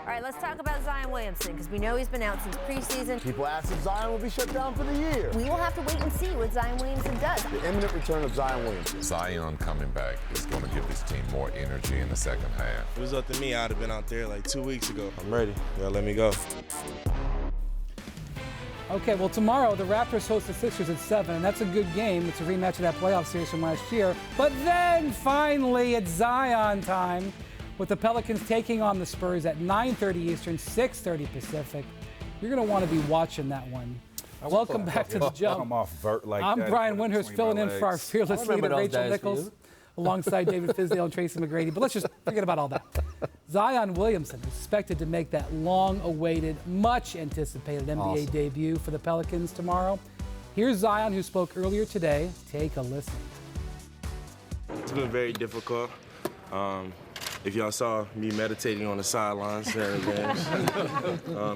All right, let's talk about Zion Williamson, because we know he's been out since preseason. People ask if Zion will be shut down for the year. We will have to wait and see what Zion Williamson does. The imminent return of Zion Williamson. Zion coming back is going to give this team more energy in the second half. If it was up to me, I'd have been out there like 2 weeks ago. I'm ready. You gotta let me go. Okay, well, tomorrow the Raptors host the Sixers at 7, and that's a good game. It's a rematch of that playoff series from last year. But then, finally, it's Zion time, with the Pelicans taking on the Spurs at 9:30 Eastern, 6:30 Pacific. You're going to want to be watching that one. Welcome back to The Jump. I'm Brian Windhorst, filling in for our fearless leader, Rachel Nichols, alongside David Fizdale and Tracy McGrady. But let's just forget about all that. Zion Williamson is expected to make that long-awaited, much-anticipated NBA debut for the Pelicans tomorrow. Here's Zion, who spoke earlier today. Take a listen. It's been very difficult. If y'all saw me meditating on the sidelines during the games,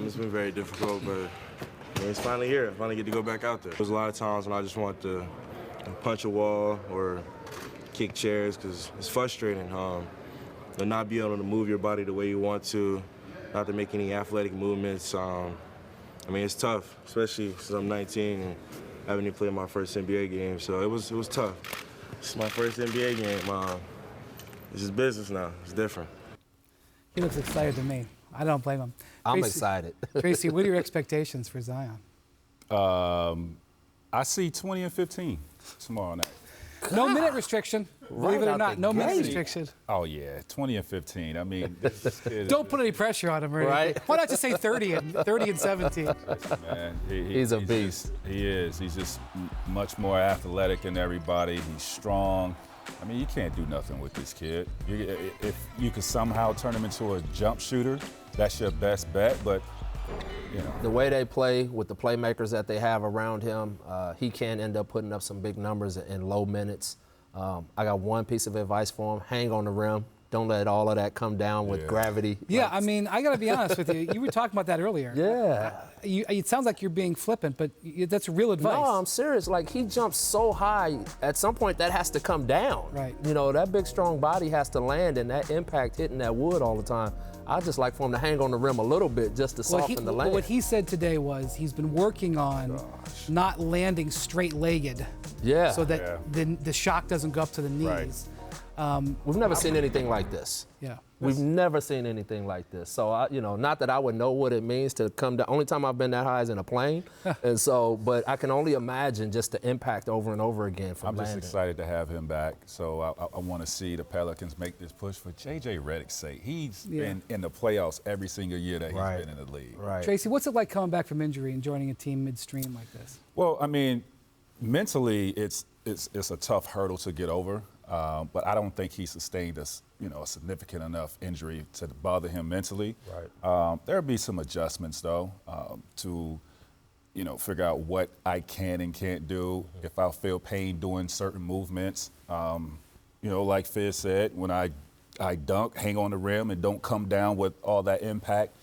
it's been very difficult, but it's finally here. I finally get to go back out there. There's a lot of times when I just want to punch a wall or kick chairs because it's frustrating. To not be able to move your body the way you want to, not to make any athletic movements. I mean, it's tough, especially since I'm 19 and haven't even played my first NBA game. So it was tough. It's my first NBA game. This is business now. It's different. He looks excited to me. I don't blame him. I'm excited. Tracy, what are your expectations for Zion? I see 20 and 15 tomorrow night. No minute restriction. Believe it or not, no minute restriction. Oh, yeah, 20 and 15. I mean, this kid, don't put any pressure on him, right? Why not just say 30 and 17? Man, he's a beast. He is. He's just much more athletic than everybody. He's strong. I mean, you can't do nothing with this kid. If you could somehow turn him into a jump shooter, that's your best bet, but you know. The way they play with the playmakers that they have around him, he can end up putting up some big numbers in low minutes. I got one piece of advice for him. Hang on the rim. Don't let all of that come down with gravity. Yeah, I mean, I got to be honest with you. You were talking about that earlier. Yeah. It sounds like you're being flippant, but that's real advice. No, I'm serious. Like, he jumps so high, at some point that has to come down. Right. You know, that big, strong body has to land, and that impact hitting that wood all the time. I just like for him to hang on the rim a little bit just to soften the land. What he said today was he's been working on not landing straight-legged. Yeah. So that the shock doesn't go up to the knees. Right. We've never seen anything like this. Yeah. We've never seen anything like this. So, not that I would know what it means to come down. Only time I've been that high is in a plane. And so, but I can only imagine just the impact over and over again from landing. I'm just excited to have him back. So I want to see the Pelicans make this push for J.J. Redick's sake. He's been in the playoffs every single year that he's been in the league. Right. Tracy, what's it like coming back from injury and joining a team midstream like this? Well, I mean, mentally, it's a tough hurdle to get over. But I don't think he sustained a significant enough injury to bother him mentally. Right. There'll be some adjustments though to, figure out what I can and can't do. If I feel pain doing certain movements, like Fizz said, when I dunk, hang on the rim and don't come down with all that impact.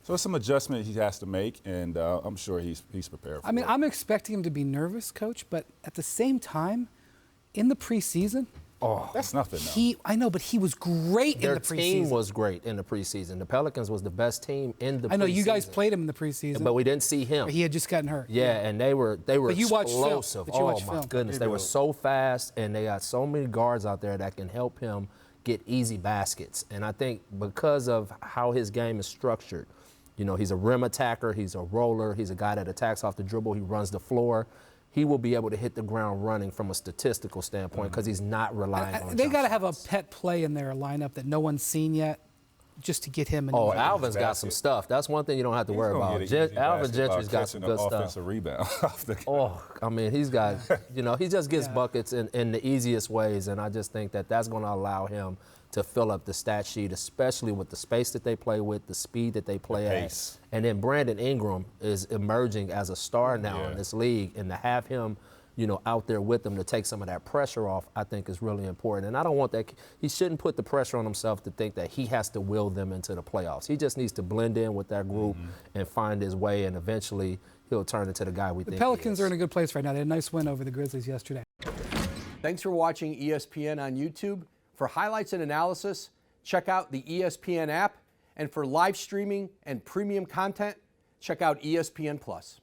So some adjustment he has to make, and I'm sure he's prepared for it. I mean, I'm expecting him to be nervous, Coach, but at the same time, in the preseason, that's nothing, though. I know, but he was great in the preseason. Their team was great in the preseason. The Pelicans was the best team in the preseason. I know, you guys played him in the preseason. But we didn't see him. He had just gotten hurt. Yeah, and they were but you explosive. Watched my goodness. They were so fast, and they got so many guards out there that can help him get easy baskets. And I think because of how his game is structured, he's a rim attacker, he's a roller, he's a guy that attacks off the dribble, he runs the floor. He will be able to hit the ground running from a statistical standpoint because he's not relying on They got to have a pet play in their lineup that no one's seen yet just to get him in. Alvin's got some stuff. That's one thing you don't have to worry about. Alvin Gentry's got some good stuff. Offensive rebound. I mean, he's got, he just gets buckets in the easiest ways, and I just think that that's going to allow him to fill up the stat sheet, especially with the space that they play with, the speed that they play at. And then Brandon Ingram is emerging as a star now in this league, and to have him, out there with them to take some of that pressure off, I think is really important. And I don't want that. He shouldn't put the pressure on himself to think that he has to will them into the playoffs. He just needs to blend in with that group and find his way, and eventually he'll turn into the guy we think he is. The Pelicans are in a good place right now. They had a nice win over the Grizzlies yesterday. Thanks for watching ESPN on YouTube. For highlights and analysis, check out the ESPN app And for live streaming and premium content, check out ESPN Plus.